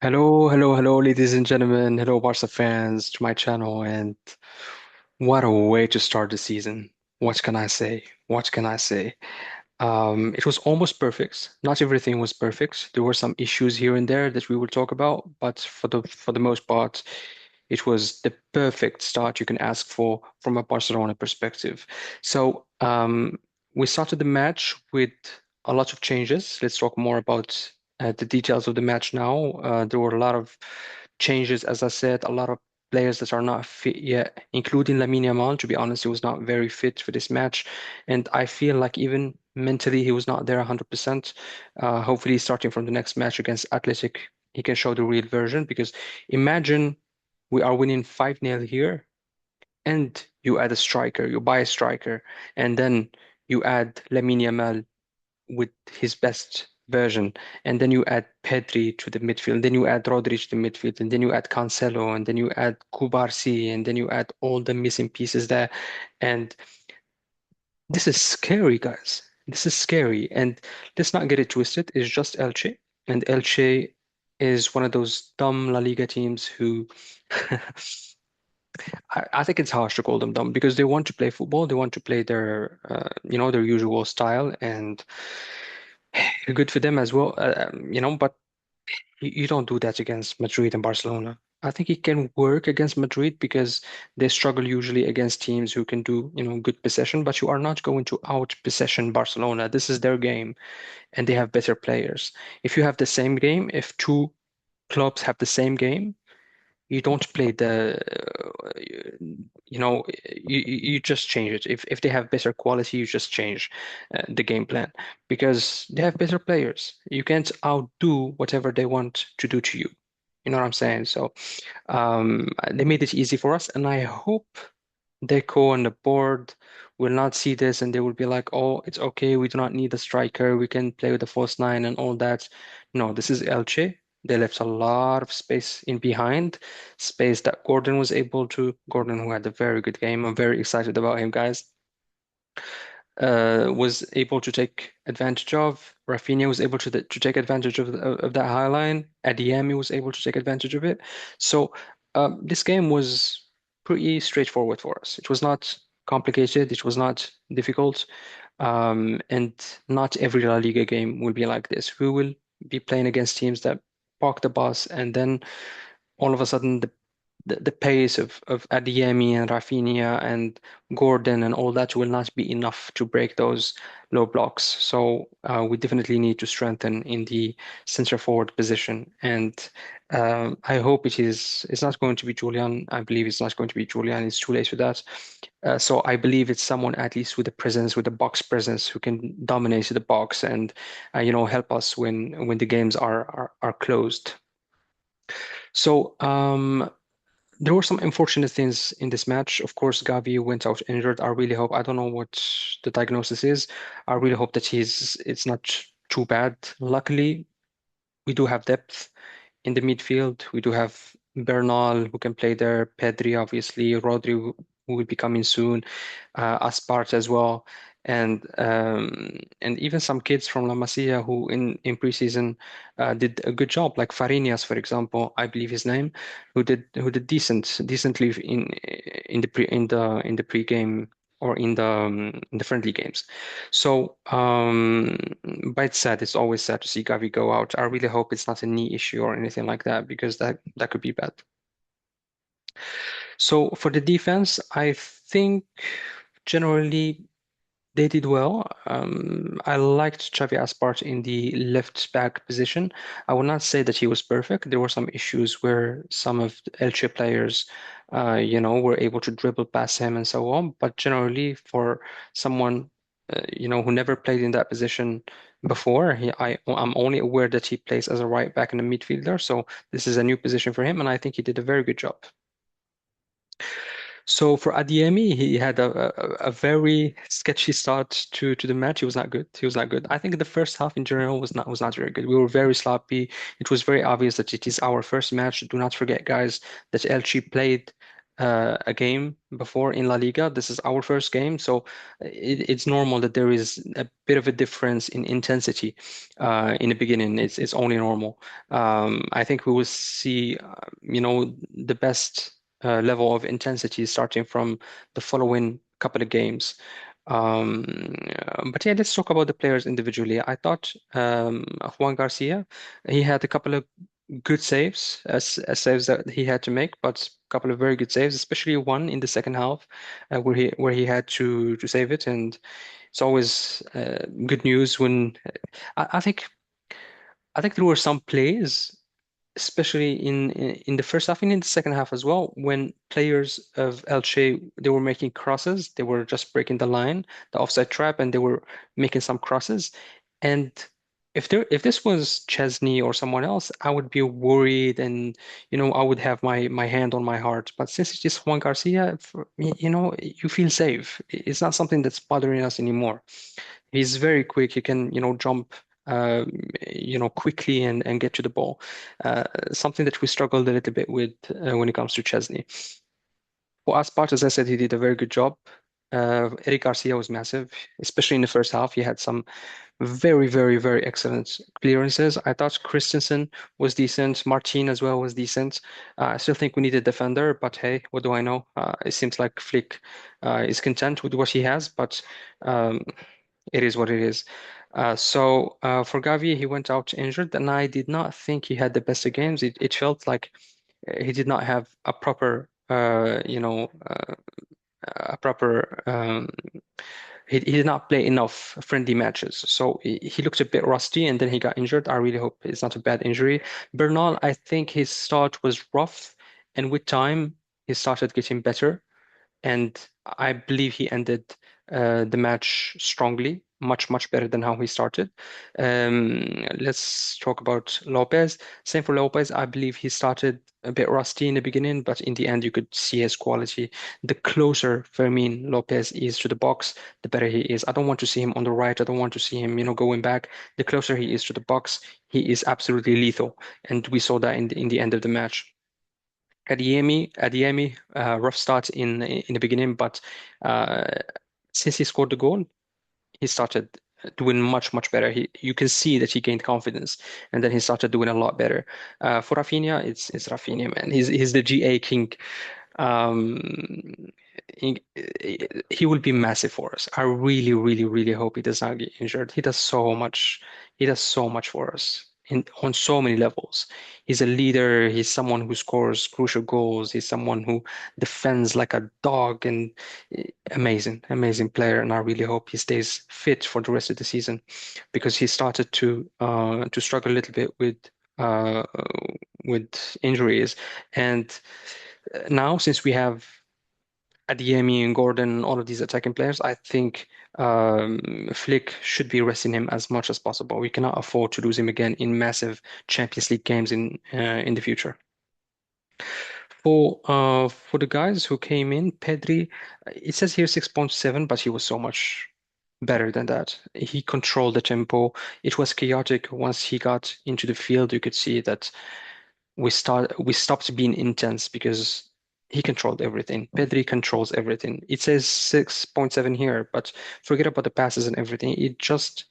Hello, ladies and gentlemen. Hello, Barca fans, to my channel. And what a way to start the season. What can I say? What can I say? It was almost perfect. Not everything was perfect. There were some issues here and there that we will talk about, but for the most part, it was the perfect start you can ask for from a Barcelona perspective. So we started the match with a lot of changes. Let's talk more about the details of the match now. There were a lot of changes, as I said, a lot of players that are not fit yet, including Lamine Yamal. To be honest, he was not very fit for this match, and I feel like even mentally he was not there 100%. Hopefully, starting from the next match against Athletic, he can show the real version. Because imagine we are winning 5-0 here, and you add a striker, you buy a striker, and then you add Lamine Yamal with his best version. And then you add Pedri to the midfield, then you add Rodri to the midfield, and then you add Cancelo, and then you add Kubarsi, and then you add all the missing pieces there. And this is scary, guys. This is scary. And let's not get it twisted. It's just Elche. And Elche is one of those dumb La Liga teams who I think it's harsh to call them dumb because they want to play football. They want to play their usual style, and good for them as well. But you don't do that against Madrid and Barcelona. I think it can work against Madrid because they struggle usually against teams who can do, good possession, but you are not going to out possession Barcelona. This is their game and they have better players. If you have the same game, if two clubs have the same game, you don't play you just change it. If they have better quality, you just change the game plan because they have better players. You can't outdo whatever they want to do to you. You know what I'm saying? So they made it easy for us, and I hope Deco on the board will not see this and they will be like, oh, it's okay. We do not need a striker. We can play with the false nine and all that. No, this is Elche. They left a lot of space in behind, space that Gordon, who had a very good game. I'm very excited about him, guys. Was able to take advantage of. Rafinha was able to take advantage of that high line. Adeyemi was able to take advantage of it. So this game was pretty straightforward for us. It was not complicated. It was not difficult. And not every La Liga game will be like this. We will be playing against teams that park the bus and then all of a sudden the pace of Adeyemi and Rafinha and Gordon and all that will not be enough to break those low blocks. So we definitely need to strengthen in the center forward position. And I hope it's not going to be Julian. I believe it's not going to be Julian. It's too late for that. So I believe it's someone at least with a presence, with a box presence, who can dominate the box and help us when the games are closed. So there were some unfortunate things in this match. Of course, Gavi went out injured. I don't know what the diagnosis is. I really hope that it's not too bad. Luckily, we do have depth in the midfield. We do have Bernal who can play there, Pedri, obviously, Rodri who will be coming soon, Aspart as well, and even some kids from La Masia who in preseason did a good job, like Fariñas, for example, I believe his name, who did decently in the pre-game or in the friendly games. So, but it's sad. It's always sad to see Gavi go out. I really hope it's not a knee issue or anything like that because that could be bad. So for the defense, I think generally they did well. I liked Xavi Aspart in the left back position. I would not say that he was perfect. There were some issues where some of the Elche players, were able to dribble past him and so on. But generally, for someone, who never played in that position before, I'm only aware that he plays as a right back and a midfielder. So this is a new position for him, and I think he did a very good job. So for Adiemi, he had a very sketchy start to the match. He was not good. He was not good. I think the first half in general was not very good. We were very sloppy. It was very obvious that it is our first match. Do not forget, guys, that Elche played. a game before in La Liga. This is our first game, so it's normal that there is a bit of a difference in intensity in the beginning. It's only normal. I think we will see, the best level of intensity starting from the following couple of games. Um, but yeah, let's talk about the players individually. I thought Juan Garcia, he had a couple of good saves, as saves that he had to make, but a couple of very good saves, especially one in the second half, where he had to save it, and it's always good news when I think there were some plays, especially in the first half and in the second half as well, when players of Elche they were making crosses, they were just breaking the line, the offside trap, and they were making some crosses. And if this was Chesney or someone else, I would be worried, and I would have my hand on my heart. But since it's just Juan Garcia, you feel safe. It's not something that's bothering us anymore. He's very quick. He can, jump, quickly and get to the ball. Something that we struggled a little bit with when it comes to Chesney. For Aspart, as I said, he did a very good job. Eric Garcia was massive, especially in the first half. He had some very, very, very excellent clearances. I thought Christensen was decent. Martin as well was decent. I still think we need a defender, but hey, what do I know? It seems like Flick is content with what he has, but um, it is what it is. So for Gavi, he went out injured, and I did not think he had the best of games. It felt like he did not have a proper. He did not play enough friendly matches, so he looked a bit rusty, and then he got injured. I really hope it's not a bad injury. Bernal, I think his start was rough, and with time, he started getting better and I believe he ended the match strongly, much, much better than how he started. Let's talk about Lopez. Same for Lopez. I believe he started a bit rusty in the beginning, but in the end, you could see his quality. The closer Fermin Lopez is to the box, the better he is. I don't want to see him on the right. I don't want to see him, going back. The closer he is to the box, he is absolutely lethal, and we saw that in the end of the match. Adeyemi, rough start in the beginning, but uh, since he scored the goal, he started doing much, much better. You can see that he gained confidence, and then he started doing a lot better. For Rafinha, it's Rafinha, man. He's the GA king. Um, he, he will be massive for us. I really, really, really hope he does not get injured. He does so much. He does so much for us on so many levels. He's a leader. He's someone who scores crucial goals. He's someone who defends like a dog, and amazing, amazing player. And I really hope he stays fit for the rest of the season, because he started to struggle a little bit uh, with injuries, and now, since we have Adeyemi and Gordon, all of these attacking players, I think Flick should be resting him as much as possible. We cannot afford to lose him again in massive Champions League games in the future. For the guys who came in, Pedri, it says here 6.7, but he was so much better than that. He controlled the tempo. It was chaotic once he got into the field. You could see that we stopped being intense because he controlled everything. Pedri controls everything. It says 6.7 here, but forget about the passes and everything. It just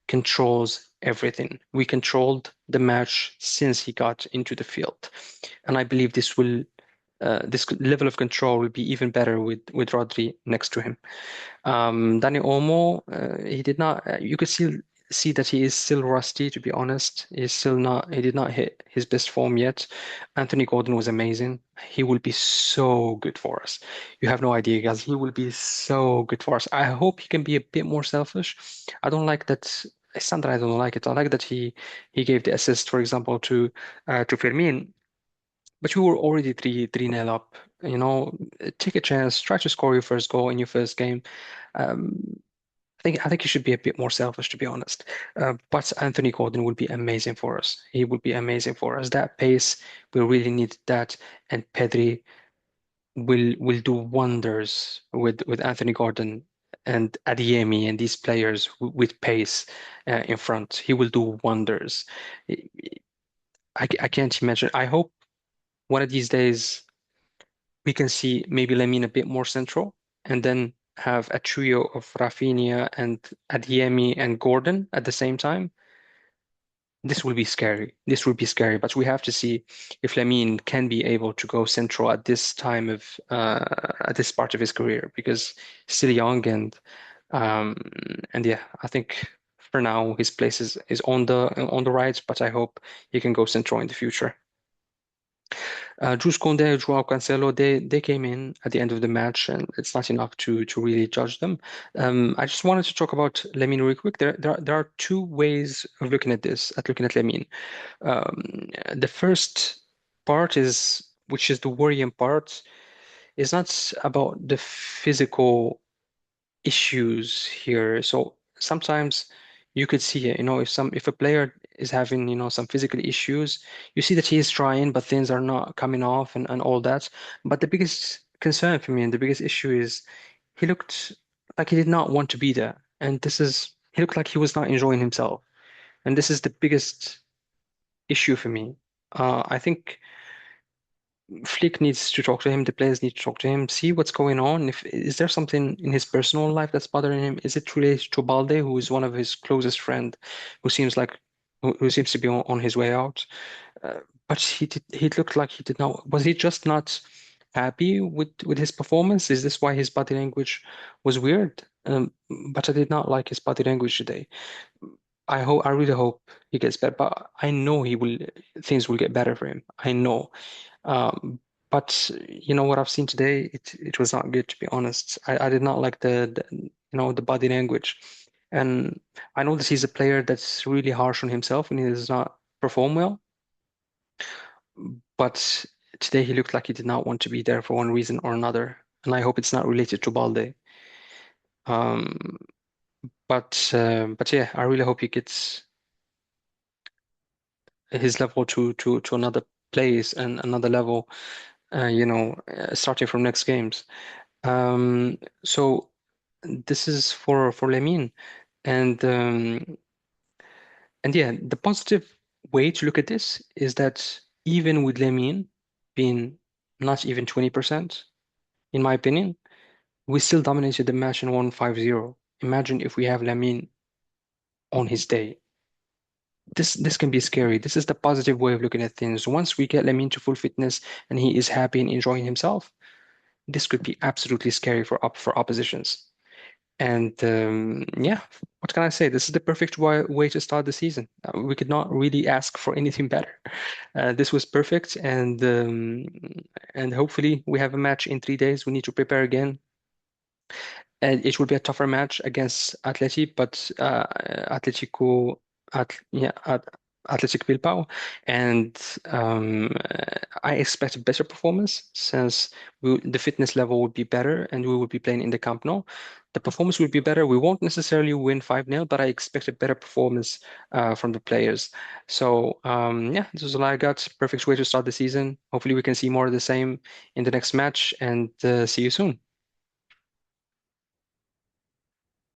controls everything. We controlled the match since he got into the field, and I believe this level of control will be even better with Rodri next to him. Dani Olmo, he did not. You could still see that he is still rusty. To be honest, he's still not. He did not hit his best form yet. Anthony Gordon was amazing. He will be so good for us. You have no idea, guys. He will be so good for us. I hope he can be a bit more selfish. I don't like that. It's not that I don't like it. I like that he gave the assist, for example, to Fermin. But you were already three nil up. Take a chance. Try to score your first goal in your first game. Um, I think you should be a bit more selfish, to be honest. But Anthony Gordon will be amazing for us. He will be amazing for us. That pace, we really need that, and Pedri will do wonders with Anthony Gordon and Adeyemi and these players with pace in front. He will do wonders. I can't imagine. I hope one of these days we can see maybe Lamine a bit more central, and then have a trio of Rafinha and Adeyemi and Gordon at the same time. This will be scary. This will be scary, but we have to see if Lamine can be able to go central at this time of at this part of his career because he's still young um and yeah, I think for now his place is on the right, but I hope he can go central in the future. Jules Koundé and Joao Cancelo, they came in at the end of the match, and it's not enough to really judge them. I just wanted to talk about Lamine really quick. There are two ways of looking at this, at looking at Lamine. The first part is, which is the worrying part, is not about the physical issues here. So sometimes you could see it, if a player is having, some physical issues, you see that he is trying, but things are not coming off and all that. But the biggest concern for me and the biggest issue is he looked like he did not want to be there. And he looked like he was not enjoying himself. And this is the biggest issue for me. I think Flick needs to talk to him. The players need to talk to him, see what's going on. If is there something in his personal life that's bothering him? Is it related to Balde, who is one of his closest friend, who seems like who seems to be on his way out? Uh, but he looked like he did not. Was he just not happy with his performance? Is this why his body language was weird? But I did not like his body language today. I really hope he gets better, but I know things will get better for him. I know. Um, but what I've seen today, it was not good to be honest. I did not like the body language, and I know that he's a player that's really harsh on himself when he does not perform well. But today he looked like he did not want to be there for one reason or another, and I hope it's not related to Balde. Um, but yeah, I really hope he gets his level to another place and another level. Starting from next games. Um, so this is for Lamine, and yeah, the positive way to look at this is that even with Lamine being not even 20%, in my opinion, we still dominated the match and won 5-0. Imagine if we have Lamine on his day. This can be scary. This is the positive way of looking at things. Once we get Lamine to full fitness and he is happy and enjoying himself, this could be absolutely scary for oppositions. And yeah, what can I say? This is the perfect way to start the season. We could not really ask for anything better. This was perfect, and hopefully we have a match in 3 days. We need to prepare again, and it will be a tougher match against Atleti, but Athletic Bilbao, and I expect a better performance since the fitness level would be better and we will be playing in the Camp Nou. The performance will be better. We won't necessarily win 5-0, but I expect a better performance from the players. So yeah, this is all I got. Perfect way to start the season. Hopefully we can see more of the same in the next match, and see you soon.